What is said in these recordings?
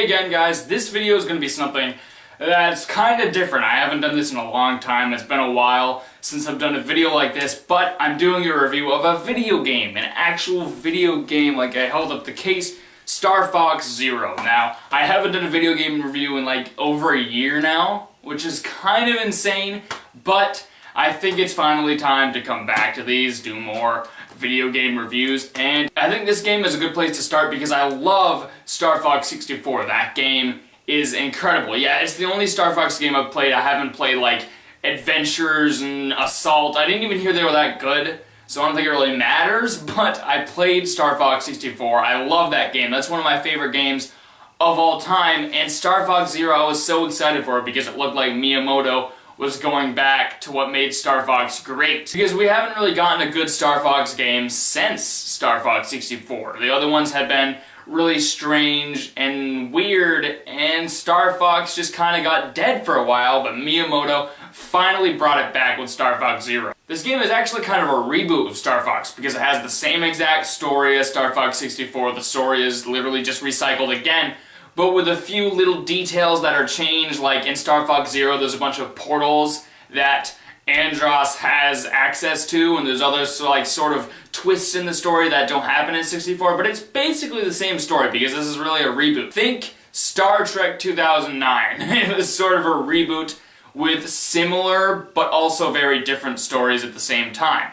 Hey again guys, this video is going to be something that's kind of different. I haven't done this in a long time. It's been a while since I've done a video like this, but I'm doing a review of a video game, an actual video game. Like, I held up the case, Star Fox Zero. Now, I haven't done a video game review in like over a year now, which is kind of insane, but I think it's finally time to come back to these, do more video game reviews, and I think this game is a good place to start because I love Star Fox 64. That game is incredible. Yeah, it's the only Star Fox game I've played. I haven't played like Adventures and Assault. I didn't even hear they were that good, so I don't think it really matters, but I played Star Fox 64. I love that game. That's one of my favorite games of all time, and Star Fox Zero, I was so excited for it because it looked like Miyamoto was going back to what made Star Fox great. Because we haven't really gotten a good Star Fox game since Star Fox 64. The other ones had been really strange and weird, and Star Fox just kind of got dead for a while, but Miyamoto finally brought it back with Star Fox Zero. This game is actually kind of a reboot of Star Fox because it has the same exact story as Star Fox 64. The story is literally just recycled again, but with a few little details that are changed. Like in Star Fox Zero, there's a bunch of portals that Andros has access to, and there's other like sort of twists in the story that don't happen in 64, but it's basically the same story because this is really a reboot. Think Star Trek 2009. It was sort of a reboot with similar but also very different stories at the same time,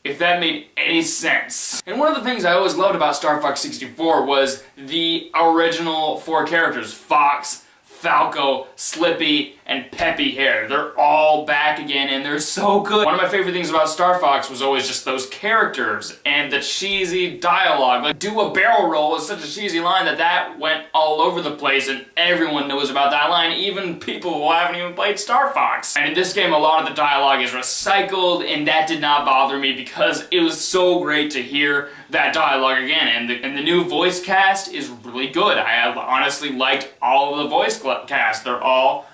if that made any sense. And one of the things I always loved about Star Fox 64 was the original four characters: Fox, Falco, Slippy, and Peppy Hair. They're all back again, and they're so good. One of my favorite things about Star Fox was always just those characters and the cheesy dialogue. Like, do a barrel roll is such a cheesy line that went all over the place, and everyone knows about that line, even people who haven't even played Star Fox. And in this game, a lot of the dialogue is recycled, and that did not bother me because it was so great to hear that dialogue again. And the new voice cast is really good. I have honestly liked all of the voice cast. They're all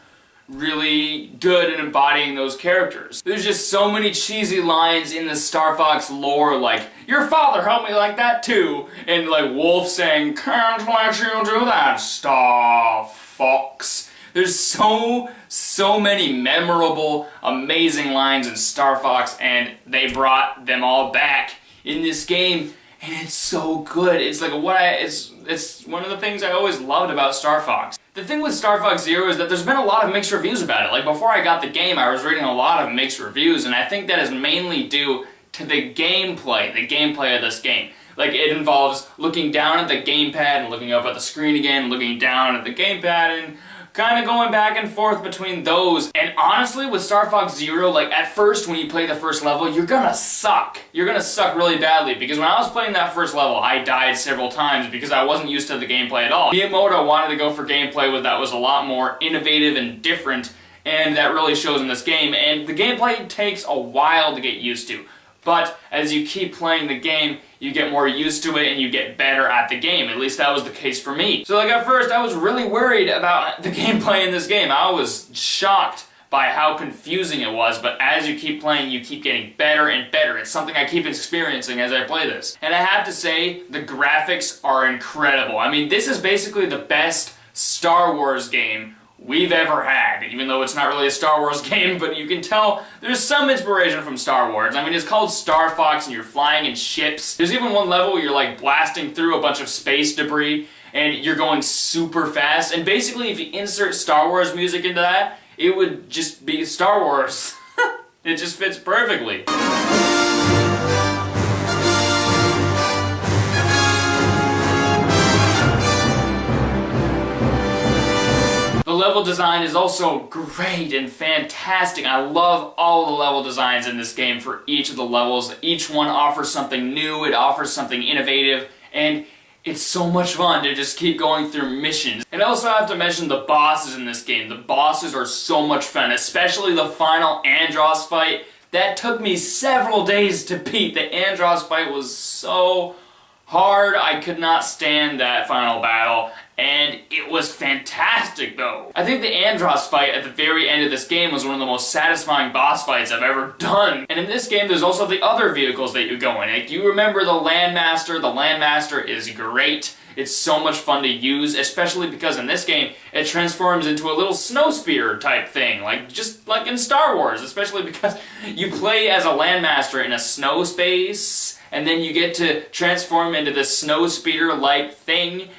really good at embodying those characters. There's just so many cheesy lines in the Star Fox lore, like, "Your father helped me like that too," and like Wolf saying, "Can't let you do that, Star Fox." There's so many memorable, amazing lines in Star Fox, and they brought them all back in this game, and it's so good. It's like it's one of the things I always loved about Star Fox. The thing with Star Fox Zero is that there's been a lot of mixed reviews about it. Like, before I got the game, I was reading a lot of mixed reviews, and I think that is mainly due to the gameplay of this game. Like, it involves looking down at the gamepad and looking up at the screen again, looking down at the gamepad, and kind of going back and forth between those. And honestly, with Star Fox Zero, like, at first, when you play the first level, you're gonna suck. You're gonna suck really badly, because when I was playing that first level, I died several times because I wasn't used to the gameplay at all. Miyamoto wanted to go for gameplay that was a lot more innovative and different, and that really shows in this game. And the gameplay takes a while to get used to, but as you keep playing the game, you get more used to it and you get better at the game. At least that was the case for me. So like, at first I was really worried about the gameplay in this game. I was shocked by how confusing it was, but as you keep playing, you keep getting better and better. It's something I keep experiencing as I play this. And I have to say, the graphics are incredible. I mean, this is basically the best Star Wars game we've ever had, even though it's not really a Star Wars game, but you can tell there's some inspiration from Star Wars. I mean, it's called Star Fox and you're flying in ships. There's even one level where you're like blasting through a bunch of space debris and you're going super fast, and basically if you insert Star Wars music into that, it would just be Star Wars. It just fits perfectly. The level design is also great and fantastic. I love all the level designs in this game for each of the levels. Each one offers something new, it offers something innovative, and it's so much fun to just keep going through missions. And I also have to mention the bosses in this game. The bosses are so much fun, especially the final Andros fight. That took me several days to beat. The Andros fight was so hard. I could not stand that final battle, and it was fantastic though. I think the Andross fight at the very end of this game was one of the most satisfying boss fights I've ever done. And in this game there's also the other vehicles that you go in. Like, you remember the Landmaster? The Landmaster is great. It's so much fun to use, especially because in this game, it transforms into a little snow speeder type thing, just like in Star Wars, especially because you play as a Landmaster in a snow space, and then you get to transform into this snow speeder-like thing,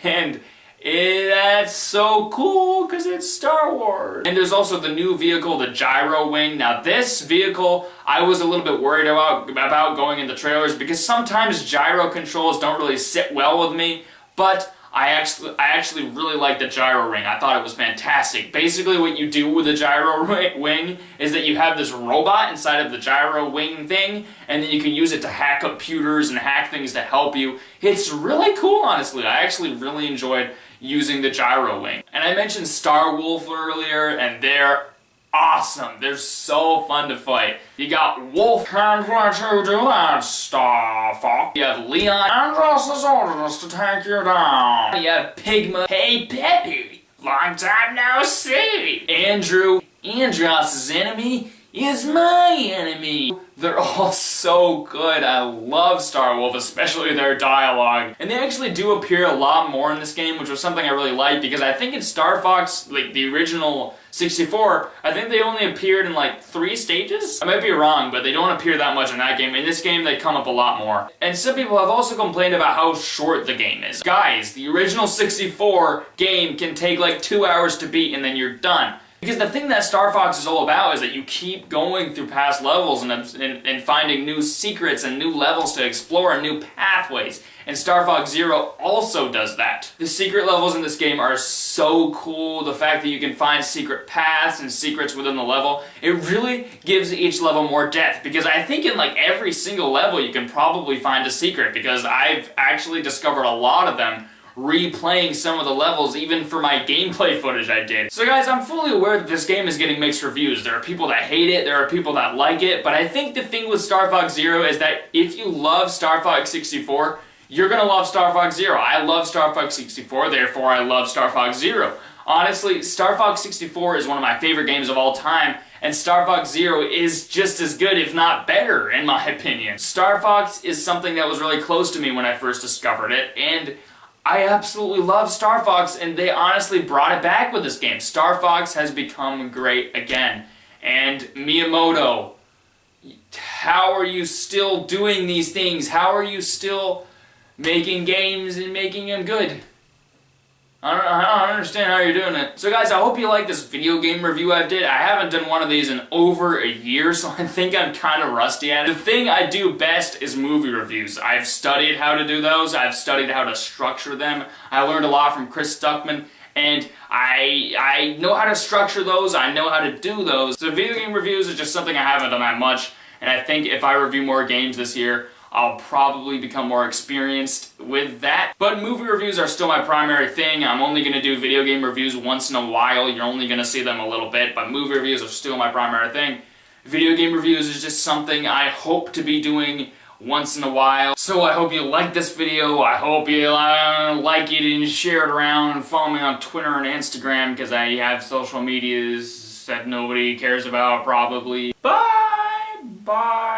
and that's so cool because it's Star Wars. And there's also the new vehicle, the Gyro Wing. Now this vehicle, I was a little bit worried about going into trailers because sometimes gyro controls don't really sit well with me, but I actually really like the Gyro Ring. I thought it was fantastic. Basically what you do with the Gyro Wing is that you have this robot inside of the Gyro Wing thing, and then you can use it to hack computers and hack things to help you. It's really cool, honestly. I actually really enjoyed using the Gyro Wing. And I mentioned Star Wolf earlier, and they're awesome. They're so fun to fight. You got Wolf, can't let you do that, Star Fox. You have Leon, Andross has ordered us to take you down. You have Pigma, hey Peppy, long time no see. Andrew, Andross's enemy is my enemy. They're all so good. I love Star Wolf, especially their dialogue. And they actually do appear a lot more in this game, which was something I really liked, because I think in Star Fox, like the original 64, I think they only appeared in like 3 stages? I might be wrong, but they don't appear that much in that game. In this game, they come up a lot more. And some people have also complained about how short the game is. Guys, the original 64 game can take like 2 hours to beat and then you're done. Because the thing that Star Fox is all about is that you keep going through past levels and finding new secrets and new levels to explore and new pathways. And Star Fox Zero also does that. The secret levels in this game are so cool. The fact that you can find secret paths and secrets within the level, it really gives each level more depth. Because I think in like every single level you can probably find a secret, because I've actually discovered a lot of them replaying some of the levels, even for my gameplay footage I did. So guys, I'm fully aware that this game is getting mixed reviews. There are people that hate it, there are people that like it, but I think the thing with Star Fox Zero is that if you love Star Fox 64, you're gonna love Star Fox Zero. I love Star Fox 64, therefore I love Star Fox Zero. Honestly, Star Fox 64 is one of my favorite games of all time, and Star Fox Zero is just as good, if not better, in my opinion. Star Fox is something that was really close to me when I first discovered it, and I absolutely love Star Fox, and they honestly brought it back with this game. Star Fox has become great again. And Miyamoto, how are you still doing these things? How are you still making games and making them good? I don't understand how you're doing it. So guys, I hope you like this video game review I did. I haven't done one of these in over a year, so I think I'm kind of rusty at it. The thing I do best is movie reviews. I've studied how to do those. I've studied how to structure them. I learned a lot from Chris Stuckman, and I know how to structure those. I know how to do those. So video game reviews is just something I haven't done that much, and I think if I review more games this year, I'll probably become more experienced with that. But movie reviews are still my primary thing. I'm only going to do video game reviews once in a while. You're only going to see them a little bit, but movie reviews are still my primary thing. Video game reviews is just something I hope to be doing once in a while. So I hope you like this video. I hope you like it and share it around, and follow me on Twitter and Instagram, because I have social medias that nobody cares about probably. Bye! Bye!